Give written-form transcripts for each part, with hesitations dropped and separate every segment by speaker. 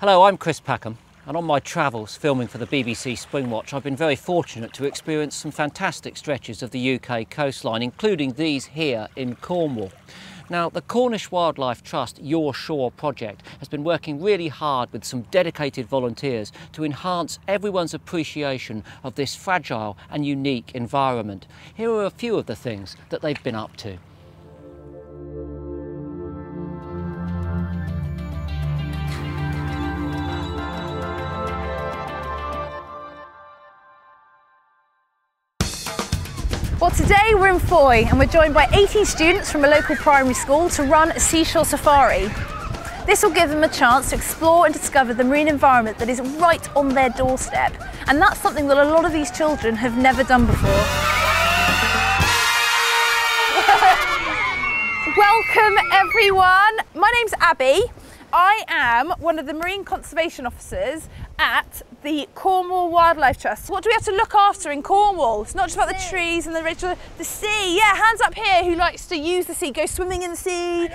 Speaker 1: Hello, I'm Chris Packham, and on my travels filming for the BBC Springwatch, I've been very fortunate to experience some fantastic stretches of the UK coastline, including these here in Cornwall. Now, the Cornish Wildlife Trust Your Shore project has been working really hard with some dedicated volunteers to enhance everyone's appreciation of this fragile and unique environment. Here are a few of the things that they've been up to.
Speaker 2: Well, today we're in Fowey and we're joined by 18 students from a local primary school to run a Seashore Safari. This will give them a chance to explore and discover the marine environment that is right on their doorstep. And that's something that a lot of these children have never done before. Welcome everyone. My name's Abby. I am one of the marine conservation officers at the Cornwall Wildlife Trust. What do we have to look after in Cornwall? It's not just about the trees and the sea. Yeah, hands up here who likes to use the sea, go swimming in the sea,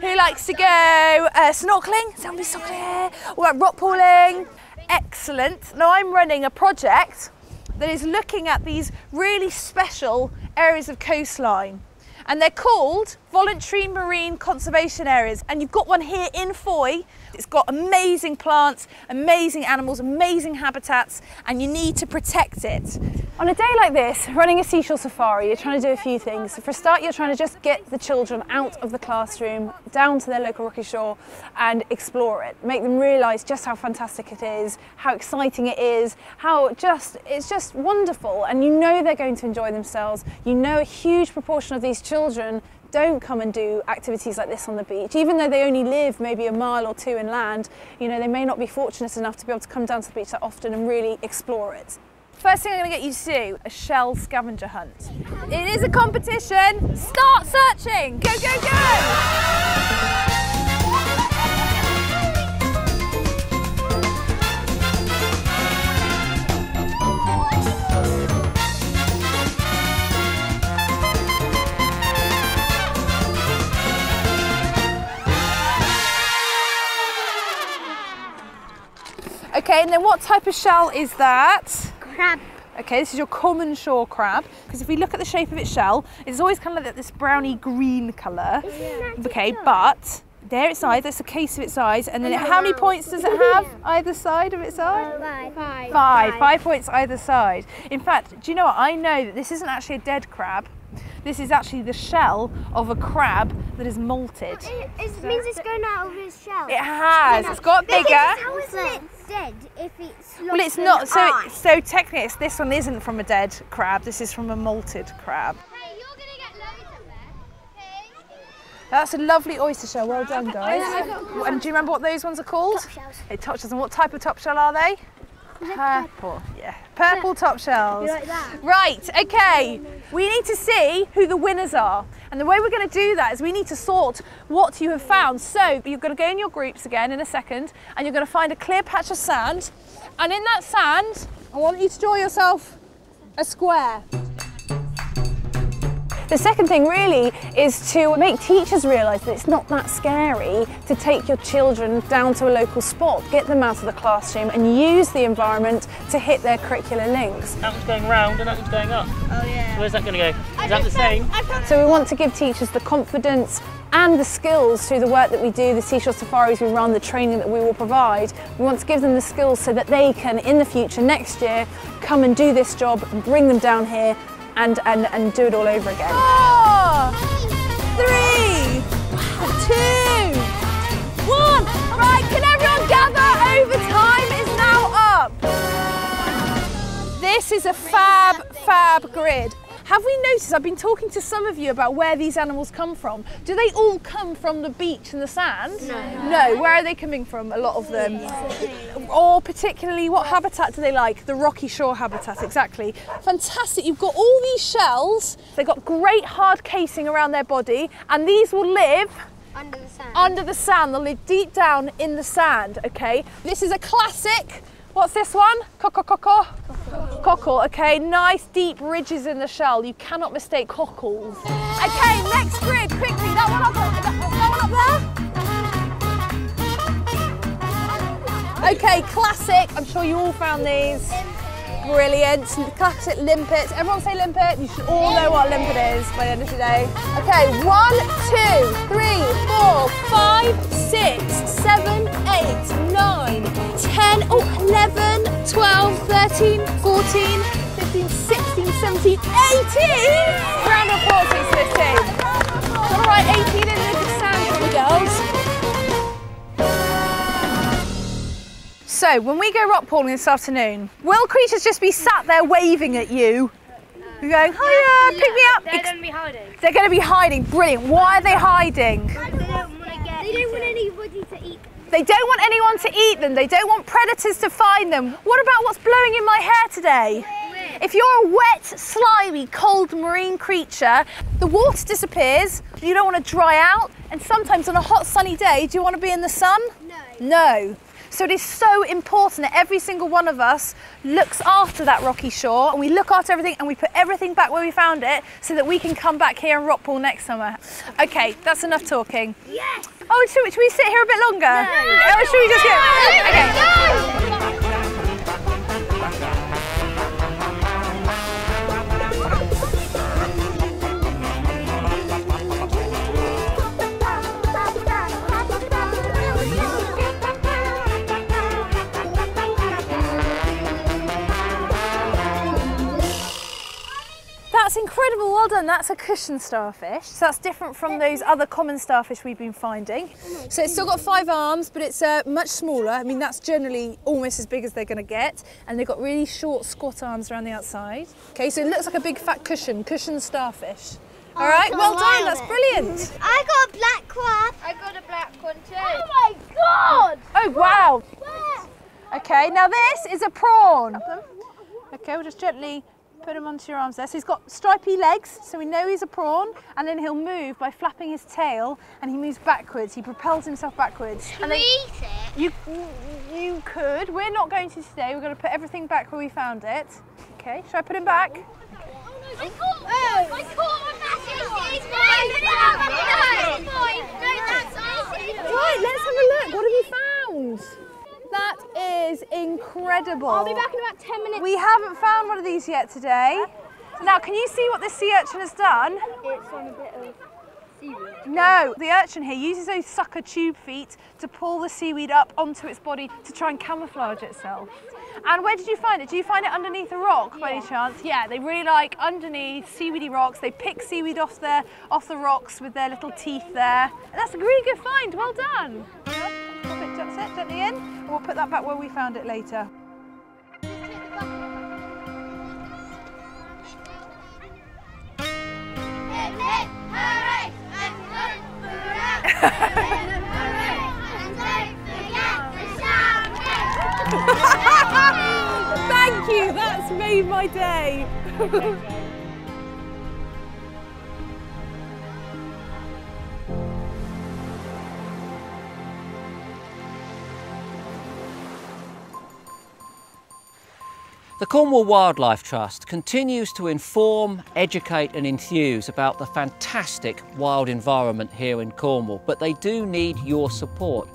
Speaker 2: who likes to go snorkeling, somebody snorkeling, or rock pooling. Excellent. Now I'm running a project that is looking at these really special areas of coastline. And they're called Voluntary Marine Conservation Areas. And you've got one here in Fowey. It's got amazing plants, amazing animals, amazing habitats, and you need to protect it. On a day like this, running a Seashore Safari, you're trying to do a few things. For a start, you're trying to just get the children out of the classroom, down to their local rocky shore and explore it. Make them realise just how fantastic it is, how exciting it is, it's just wonderful. And you know they're going to enjoy themselves. You know a huge proportion of these children don't come and do activities like this on the beach. Even though they only live maybe a mile or two inland, you know, they may not be fortunate enough to be able to come down to the beach that often and really explore it. First thing I'm going to get you to do, a shell scavenger hunt. It is a competition. Start searching. Go, go, go! Okay, and then what type of shell is that?
Speaker 3: Crab.
Speaker 2: Okay, this is your common shore crab. Because if we look at the shape of its shell, it's always kind of like this browny green colour. Okay, but there its eyes, that's the case of its eyes. And then how many points does it have either side of its eye? Five. 5 points either side. In fact, do you know what? I know that this isn't actually a dead crab. This is actually the shell of a crab that is molted.
Speaker 3: It means it's going out of its shell.
Speaker 2: It has. It's got bigger.
Speaker 3: How is it dead if it's lost?
Speaker 2: Well, it's not. So technically, this one isn't from a dead crab. This is from a molted crab.
Speaker 3: Hey, you're going to get loads of them. Okay?
Speaker 2: That's a lovely oyster shell. Well done, guys. And do you remember what those ones are called?
Speaker 3: Top shells.
Speaker 2: Hey, top shells. And what type of top shell are they? Purple. Yeah, purple top shells.
Speaker 3: You like that?
Speaker 2: Right, okay. We need to see who the winners are. And the way we're going to do that is we need to sort what you have found. So you're going to go in your groups again in a second and you're going to find a clear patch of sand. And in that sand, I want you to draw yourself a square. The second thing really is to make teachers realise that it's not that scary to take your children down to a local spot, get them out of the classroom and use the environment to hit their curricular links.
Speaker 1: That one's going round and that one's going up.
Speaker 2: Oh yeah.
Speaker 1: Where's that going to go? Is that the same?
Speaker 2: So we want to give teachers the confidence and the skills through the work that we do, the Seashore Safaris we run, the training that we will provide. We want to give them the skills so that they can, in the future, next year, come and do this job and bring them down here and do it all over again. 4, 3, 2, 1. Right, can everyone gather? Overtime is now up. This is a fab grid. Have we noticed, I've been talking to some of you about where these animals come from. Do they all come from the beach and the sand? No. Where are they coming from, a lot of them? Or particularly, what habitat do they like? The rocky shore habitat, exactly. Fantastic, you've got all these shells. They've got great hard casing around their body, and these will live
Speaker 3: Under the sand.
Speaker 2: Under the sand, they'll live deep down in the sand, okay? This is a classic. What's this one? Cockle, okay, nice deep ridges in the shell. You cannot mistake cockles. Okay, next grid, quickly, that one up there. Okay, classic. I'm sure you all found these. Brilliant. Classic limpet. Everyone say limpet. You should all know what a limpet is by the end of today. Okay, 1, 2, 3, 4, 5, 6, 7, 8, 9, 10, 11, 12, 13, 14, 15, 16, 17, 18. Round of applause, please, for this team. All right, 18 in the sand for the girls. So, when we go rock pooling this afternoon, will creatures just be sat there waving at you? You're going, hiya, pick me up.
Speaker 3: They're going to be hiding.
Speaker 2: They're going to be hiding, brilliant. Why are they hiding?
Speaker 3: They don't want anybody to eat them.
Speaker 2: They don't want anyone to eat them. They don't want predators to find them. What about what's blowing in my hair today? If you're a wet, slimy, cold marine creature, the water disappears, you don't want to dry out, and sometimes on a hot sunny day, do you want to be in the sun?
Speaker 3: No.
Speaker 2: No. So it is so important that every single one of us looks after that rocky shore, and we look after everything and we put everything back where we found it so that we can come back here and rock pool next summer. Okay, that's enough talking.
Speaker 3: Yes.
Speaker 2: Oh, should we sit here a bit longer? No. Oh, should we just go? Okay. That's incredible, well done. That's a cushion starfish. So that's different from those other common starfish we've been finding. So it's still got 5 arms, but it's much smaller. I mean, that's generally almost as big as they're going to get. And they've got really short squat arms around the outside. Okay, so it looks like a big fat cushion starfish. All right, well done, that's brilliant.
Speaker 3: I got a black one. I got a black one too. Oh my God!
Speaker 2: Oh, wow. Okay, now this is a prawn. Okay, we'll just gently put him onto your arms there. So he's got stripy legs, so we know he's a prawn, and then he'll move by flapping his tail, and he moves backwards. He propels himself backwards.
Speaker 3: Can we eat it?
Speaker 2: You could. We're not going to today. We're going to put everything back where we found it. Okay, shall I put him back?
Speaker 3: I caught a massive. It's mine.
Speaker 2: Right, let's have a look. What have you found? That is incredible.
Speaker 3: I'll be back in about 10 minutes.
Speaker 2: We haven't found one of these yet today. Now, can you see what this sea urchin has done?
Speaker 3: It's on a bit of seaweed.
Speaker 2: No, the urchin here uses those sucker tube feet to pull the seaweed up onto its body to try and camouflage itself. And where did you find it? Did you find it underneath a rock by any chance? Yeah, they really like underneath seaweedy rocks. They pick seaweed off the rocks with their little teeth there. And that's a really good find, well done. Pop it gently in, and we'll put that back where we found it later. Thank you, that's made my day.
Speaker 1: The Cornwall Wildlife Trust continues to inform, educate and enthuse about the fantastic wild environment here in Cornwall, but they do need your support.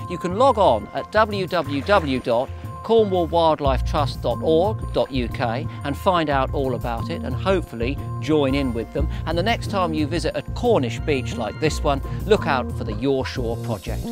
Speaker 1: You can log on at www.cornwallwildlifetrust.org.uk and find out all about it and hopefully join in with them. And the next time you visit a Cornish beach like this one, look out for the Your Shore project.